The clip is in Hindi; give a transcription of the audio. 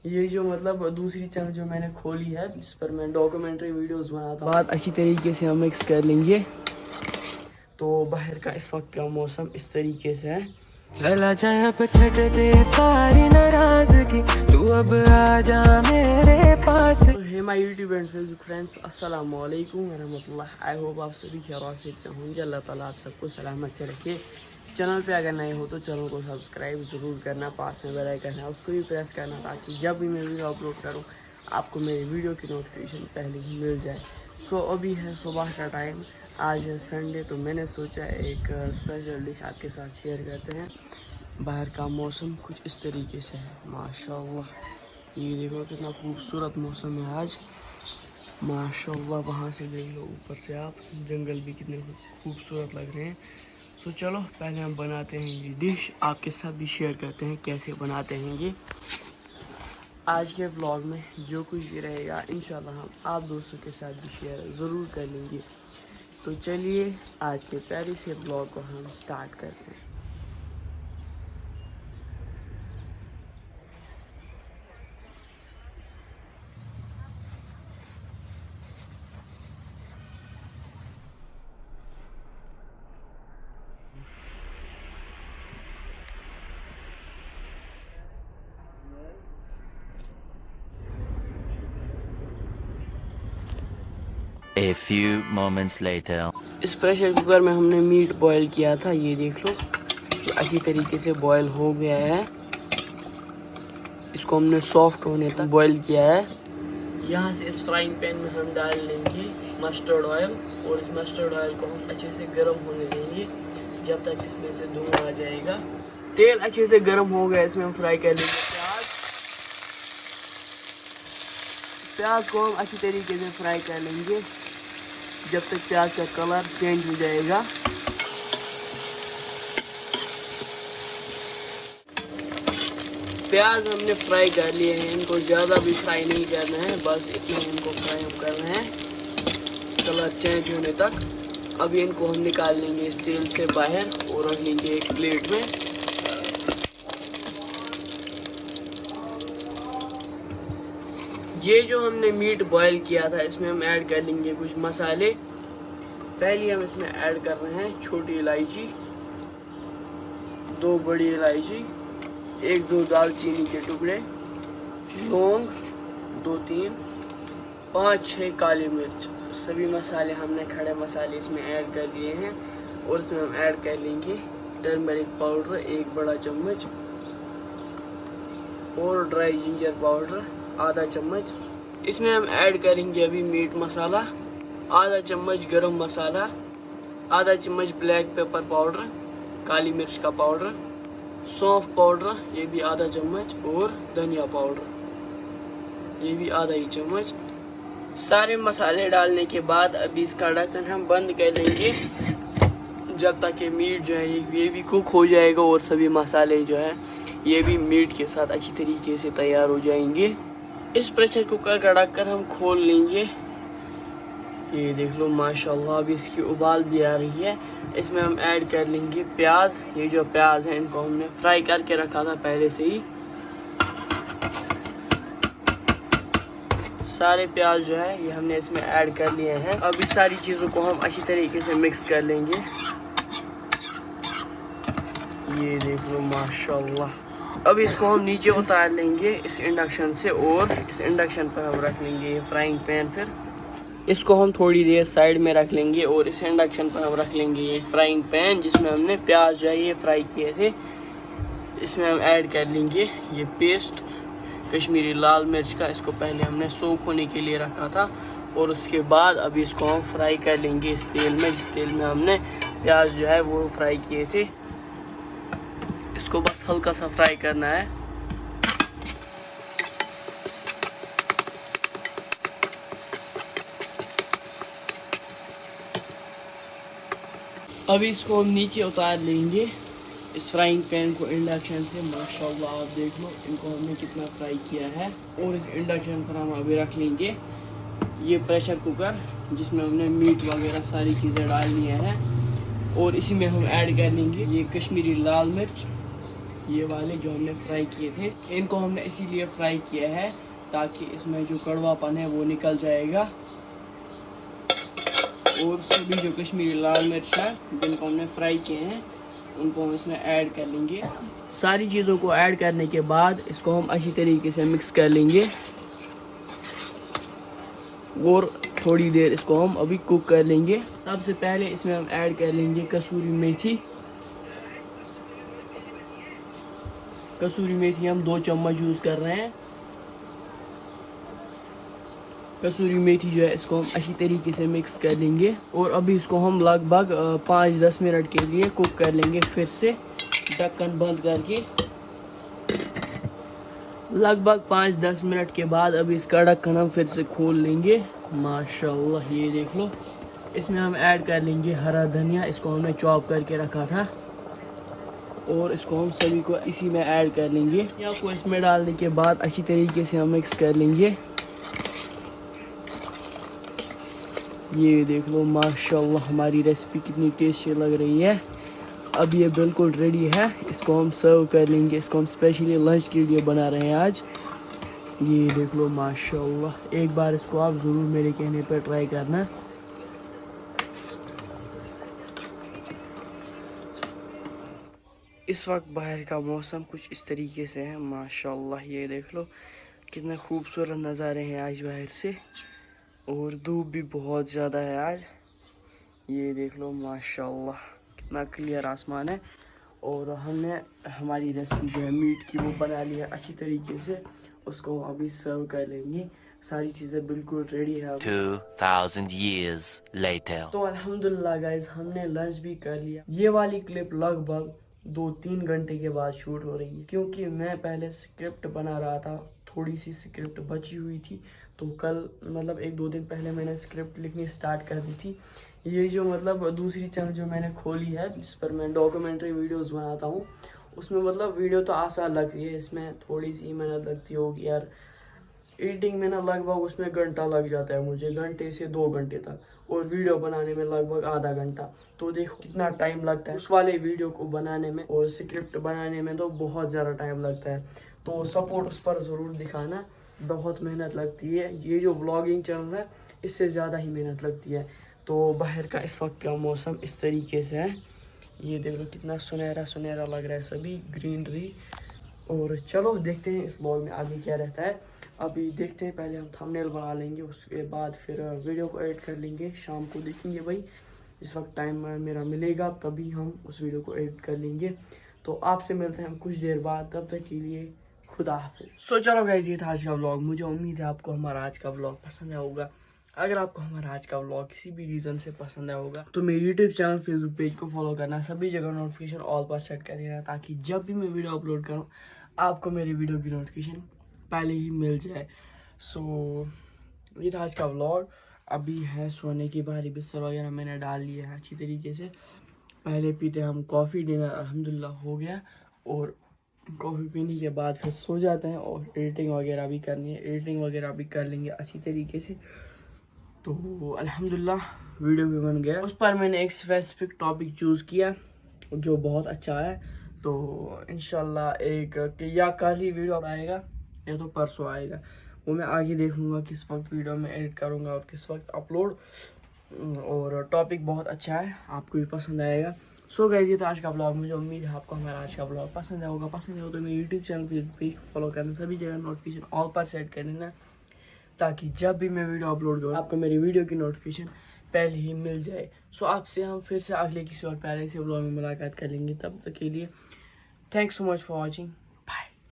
ये जो मतलब दूसरी चैनल जो मैंने खोली है जिस पर मैं डॉक्यूमेंट्री वीडियोस बनाता हूँ, बहुत अच्छी तरीके से हम मिक्स कर लेंगे। तो बाहर का इस वक्त का मौसम इस तरीके से है। चला जाए अब छट दे सारी नाराजगी, तू अब आ जा मेरे पास। तो hey my YouTube and Facebook friends, अस्सलाम वालेकुम रहमतुल्लाह। आई होप आप सभी खैरियत से होंगे। अल्लाह ताला आप सबको सलामत से रखे। चैनल पे अगर नए हो तो चैनल को सब्सक्राइब ज़रूर करना, पास में बेल आइकन है उसको भी प्रेस करना, ताकि जब भी मैं वीडियो अपलोड करूँ आपको मेरी वीडियो की नोटिफिकेशन पहले ही मिल जाए। सो अभी है सुबह का टाइम, आज है संडे, तो मैंने सोचा एक स्पेशल डिश आपके साथ शेयर करते हैं। बाहर का मौसम कुछ इस तरीके से है, माशाल्लाह। ये देखो कितना खूबसूरत मौसम है आज, माशाल्लाह। वहाँ से देख लो ऊपर से आप, जंगल भी कितने खूबसूरत लग रहे हैं। तो चलो पहले हम बनाते हैं ये डिश, आपके साथ भी शेयर करते हैं कैसे बनाते हैं ये। आज के व्लॉग में जो कुछ भी रहेगा इंशाल्लाह हम आप दोस्तों के साथ भी शेयर ज़रूर कर लेंगे। तो चलिए आज के प्यारे से व्लॉग को हम स्टार्ट करते हैं। A few moments later. इस प्रेशर कुकर में हमने मीट बॉईल किया था, ये देख लो ये अच्छी तरीके से बॉईल हो गया है। इसको हमने सॉफ्ट होने तक बॉईल किया है। यहाँ से इस फ्राइंग पैन में हम डाल लेंगे मस्टर्ड ऑयल, और इस मस्टर्ड ऑयल को हम अच्छे से गर्म होने देंगे जब तक इसमें से धुआं आ जाएगा। तेल अच्छे से गर्म हो गया, इसमें हम फ्राई कर लेंगे प्याज। प्याज को हम अच्छी तरीके से फ्राई कर लेंगे जब तक प्याज का कलर चेंज हो जाएगा। प्याज हमने फ्राई कर लिए हैं, इनको ज़्यादा भी फ्राई नहीं करना है, बस इतना इनको फ्राई हम करना है कलर चेंज होने तक। अभी इनको हम निकाल लेंगे इस तेल से बाहर और रख लेंगे एक प्लेट में। ये जो हमने मीट बॉईल किया था इसमें हम ऐड कर लेंगे कुछ मसाले। पहले हम इसमें ऐड कर रहे हैं छोटी इलायची, 2 बड़ी इलायची, 1-2 दालचीनी के टुकड़े, लौंग 2-3, 5-6 काली मिर्च। सभी मसाले हमने खड़े मसाले इसमें ऐड कर दिए हैं। और इसमें हम ऐड कर लेंगे टर्मरिक पाउडर 1 बड़ा चम्मच, और ड्राई जिंजर पाउडर आधा चम्मच। इसमें हम ऐड करेंगे अभी मीट मसाला, आधा चम्मच गरम मसाला, आधा चम्मच ब्लैक पेपर पाउडर काली मिर्च का पाउडर, सौंफ पाउडर ये भी आधा चम्मच, और धनिया पाउडर ये भी आधा ही चम्मच। सारे मसाले डालने के बाद अभी इसका ढक्कन हम बंद कर लेंगे जब तक कि मीट जो है ये भी कुक हो जाएगा और सभी मसाले जो है ये भी मीट के साथ अच्छी तरीके से तैयार हो जाएंगे। इस प्रेशर कुकर का ढक्कन हम खोल लेंगे। ये देख लो माशाल्लाह अभी इसकी उबाल भी आ रही है। इसमें हम ऐड कर लेंगे प्याज। ये जो प्याज है इनको हमने फ्राई करके रखा था पहले से ही। सारे प्याज जो है ये हमने इसमें ऐड कर लिए हैं। अब इस सारी चीज़ों को हम अच्छी तरीके से मिक्स कर लेंगे। ये देख लो माशाल्लाह। अब इसको हम नीचे उतार लेंगे इस इंडक्शन से, और इस इंडक्शन पर हम रख लेंगे ये फ्राइंग पैन। फिर इसको हम थोड़ी देर साइड में रख लेंगे और इस इंडक्शन पर हम रख लेंगे ये फ्राइंग पैन जिसमें हमने प्याज जो है ये फ्राई किए थे। इसमें हम ऐड कर लेंगे ये पेस्ट कश्मीरी लाल मिर्च का। इसको पहले हमने सोख होने के लिए रखा था, और उसके बाद अभी इसको हम फ्राई कर लेंगे इस तेल में, जिस तेल में हमने प्याज जो है वो फ्राई किए थे। इसको बस हल्का सा फ्राई करना है। अभी इसको हम नीचे उतार लेंगे इस फ्राइंग पैन को इंडक्शन से। माशाल्लाह आप देख लो इनको हमने कितना फ्राई किया है। और इस इंडक्शन पर हम अभी रख लेंगे ये प्रेशर कुकर जिसमें हमने मीट वगैरह सारी चीज़ें डाल ली हैं। और इसी में हम ऐड कर लेंगे ये कश्मीरी लाल मिर्च, ये वाले जो हमने फ्राई किए थे, इनको हमने इसीलिए फ्राई किया है ताकि इसमें जो कड़वापन है वो निकल जाएगा। और सभी जो कश्मीरी लाल मिर्च है जिनको हमने फ्राई किए हैं उनको हम इसमें ऐड कर लेंगे। सारी चीज़ों को ऐड करने के बाद इसको हम अच्छी तरीके से मिक्स कर लेंगे और थोड़ी देर इसको हम अभी कुक कर लेंगे। सबसे पहले इसमें हम ऐड कर लेंगे कसूरी मेथी। कसूरी मेथी हम 2 चम्मच यूज़ कर रहे हैं। कसूरी मेथी जो है इसको हम अच्छी तरीके से मिक्स कर लेंगे और अभी इसको हम लगभग 5-10 मिनट के लिए कुक कर लेंगे। फिर से ढक्कन बंद करके लगभग 5-10 मिनट के बाद अभी इसका ढक्कन हम फिर से खोल लेंगे। माशाल्लाह ये देख लो। इसमें हम ऐड कर लेंगे हरा धनिया, इसको हमने चॉप करके रखा था और इसको हम सभी को इसी में ऐड कर लेंगे। या को इसमें डालने के बाद अच्छी तरीके से हम मिक्स कर लेंगे। ये देख लो माशाल्लाह हमारी रेसिपी कितनी टेस्टी लग रही है। अब ये बिल्कुल रेडी है, इसको हम सर्व कर लेंगे। इसको हम स्पेशली लंच के लिए बना रहे हैं आज। ये देख लो माशाल्लाह, एक बार इसको आप ज़रूर मेरे कहने पर ट्राई करना। इस वक्त बाहर का मौसम कुछ इस तरीके से है माशाल्लाह। ये देख लो कितने खूबसूरत नज़ारे हैं आज बाहर से और धूप भी बहुत ज़्यादा है आज। ये देख लो माशाल्लाह कितना क्लियर आसमान है। और हमने हमारी रेसिपी जो है मीट की वो बना ली है अच्छी तरीके से। उसको अभी सर्व कर लेंगे। सारी चीज़ें बिल्कुल रेडी है। 2000 years later. तो अल्हम्दुलिल्लाह गाइस हमने लंच भी कर लिया। ये वाली क्लिप लगभग 2-3 घंटे के बाद शूट हो रही है क्योंकि मैं पहले स्क्रिप्ट बना रहा था, थोड़ी सी स्क्रिप्ट बची हुई थी। तो कल मतलब 1-2 दिन पहले मैंने स्क्रिप्ट लिखनी स्टार्ट कर दी थी। ये जो मतलब दूसरी चैनल जो मैंने खोली है जिस पर मैं डॉक्यूमेंट्री वीडियोस बनाता हूँ, उसमें मतलब वीडियो तो आसान लगती है, इसमें थोड़ी सी मेहनत लगती होगी यार। एडिटिंग में ना लगभग उसमें घंटा लग जाता है मुझे, घंटे से 2 घंटे तक, और वीडियो बनाने में लगभग आधा घंटा। तो देखो कितना टाइम लगता है उस वाले वीडियो को बनाने में, और स्क्रिप्ट बनाने में तो बहुत ज़्यादा टाइम लगता है। तो सपोर्ट उस पर ज़रूर दिखाना, बहुत मेहनत लगती है। ये जो व्लॉगिंग चैनल है इससे ज़्यादा ही मेहनत लगती है। तो बाहर का इस वक्त का मौसम इस तरीके से है। ये देख लो कितना सुनहरा सुनहरा लग रहा है, सभी ग्रीनरी। और चलो देखते हैं इस व्लॉग में आगे क्या रहता है। अभी देखते हैं, पहले हम थंबनेल बना लेंगे, उसके बाद फिर वीडियो को एडिट कर लेंगे। शाम को देखेंगे भाई, इस वक्त टाइम मेरा मिलेगा तभी हम उस वीडियो को एडिट कर लेंगे। तो आपसे मिलते हैं हम कुछ देर बाद, तब तक के लिए खुदा हाफिज़। सो चलो गाइस, ये था आज का व्लॉग। मुझे उम्मीद है आपको हमारा आज का व्लॉग पसंद आया होगा। अगर आपको हमारा आज का व्लॉग किसी भी रीज़न से पसंद आया होगा तो मेरे यूट्यूब चैनल, फेसबुक पेज को फॉलो करना, सभी जगह नोटिफिकेशन ऑल पर सेट कर देना, ताकि जब भी मैं वीडियो अपलोड करूँ आपको मेरी वीडियो की नोटिफिकेशन पहले ही मिल जाए। सो ये था आज का व्लॉग। अभी है सोने की बारी, बिस्तर वगैरह मैंने डाल लिया है अच्छी तरीके से। पहले पीते हम कॉफ़ी, डिनर अल्हम्दुलिल्लाह हो गया, और कॉफ़ी पीने के बाद फिर सो जाते हैं। और एडिटिंग वगैरह भी करनी है, एडिटिंग वगैरह भी कर लेंगे अच्छी तरीके से। तो अल्हम्दुलिल्लाह वीडियो भी बन गया। उस पर मैंने एक स्पेसिफिक टॉपिक चूज़ किया जो बहुत अच्छा है। तो इंशाल्लाह एक या कल ही वीडियो आएगा या तो परसों आएगा, वो मैं आगे देख लूँगा किस वक्त वीडियो में एडिट करूँगा और किस वक्त अपलोड। और टॉपिक बहुत अच्छा है, आपको भी पसंद आएगा। सो गाइस, ये था आज का ब्लॉग। मुझे उम्मीद है आपको हमारा आज का ब्लॉग पसंद आया होगा। पसंद आया हो तो मेरे यूट्यूब चैनल पेज को फॉलो करना, सभी जगह नोटिफिकेशन ऑल पर सेट कर देना, ताकि जब भी मैं वीडियो अपलोड करूँ आपको मेरी वीडियो की नोटिफिकेशन पहले ही मिल जाए। सो आपसे हम फिर से अगले किसी और प्यारे से ब्लॉग में मुलाकात कर लेंगे। तब तक के लिए thanks so much for watching.